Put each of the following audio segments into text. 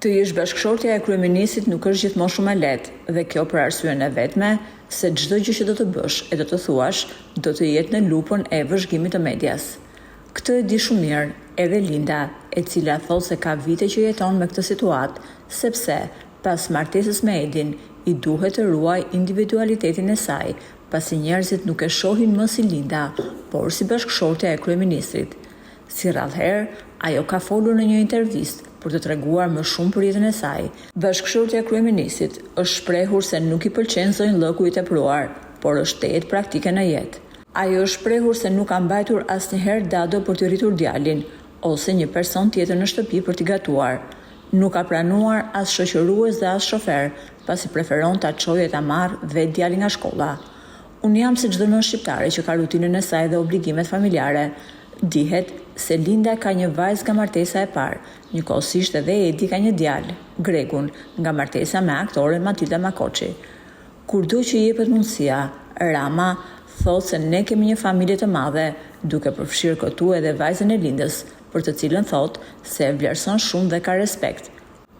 Të jesh bashkëshortja e kryeministit nuk është gjithmonë shumë e lehtë dhe kjo për arsyeën e vetme se çdo gjë që do të bësh e do të thuash do të jetë në lupën e vëzhgimit të medias. Këtë e di shumë mirë edhe Linda, e cila thotë se ka vite që jeton me këtë situatë, sepse pas martesës me Edin i duhet të ruaj individualitetin e saj, pasi njerëzit nuk e shohin më si Linda, por si bashkëshortja e kryeministrit. Si rrallëherë, ajo ka folur në një intervistë për të treguar më shumë për jetën e saj. Bashkëshortja e kryeministit është shprehur se nuk i pëlqen zonjë lëku i tepruar, por është tejet praktike në jetë. Ajo është shprehur se nuk ka mbajtur asnjëherë dado për të rritur djalin ose një person tjetër në shtëpi për t'i gatuar. Nuk ka pranuar as shoqërues dhe as shofer, pasi preferon ta çojë ta marrë vetë djalin nga shkolla. Unë jam si çdo nënë shqiptare që ka rutinën e saj dhe obligimet familjare. Dihet se Linda ka një vajzë nga martesa e parë, njëkohësisht edhe Edi ka një djalë, Gregun, nga martesa me aktoren Matilda Makoçi. Kurdo që i jepet mundësia, Rama thotë se ne kemi një familje të madhe, duke përfshirë këtu edhe vajzën e Lindës, për të cilën thotë se e vlerëson shumë dhe ka respekt.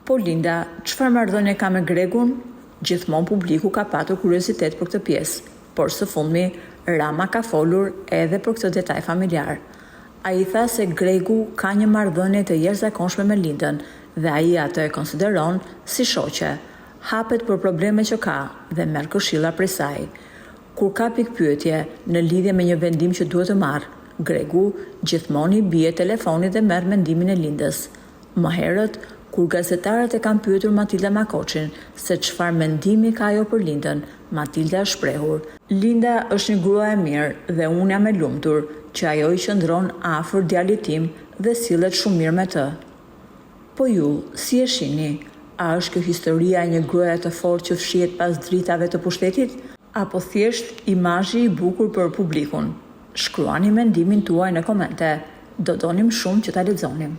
Po Linda, çfarë marrëdhënie ka me Gregun? Gjithmonë publiku ka patur kuriozitet për këtë pjesë, por së fundmi Rama ka folur edhe për këtë detaj familjar. Ai tha se Gregu ka një marrëdhënie të jashtëzakonshme me Lindën dhe ai atë e konsideron si shoqe. Hapet për problemet që ka dhe merr këshilla prej saj. Kur ka pikpyetje në lidhje me një vendim që duhet të marrë, Gregu gjithmonë i bie telefonit dhe merr mendimin e Lindës. Më herët, kur gazetarët e kanë pyetur Matilda Makoçin se çfarë mendimi ka ajo për Lindën, Matilda është shprehur: Linda është një grua e mirë dhe unë jam e lumtur që ajo i qëndron afër djalit tim dhe sillet shumë mirë me të. Po ju, si e shihni? A është kjo historia e një gruaje të fortë që fshihet pas dritave të pushtetit? Apo thjesht imazhi i bukur për publikun? Shkruani mendimin tuaj në komente. Do donim shumë që ta lexonim.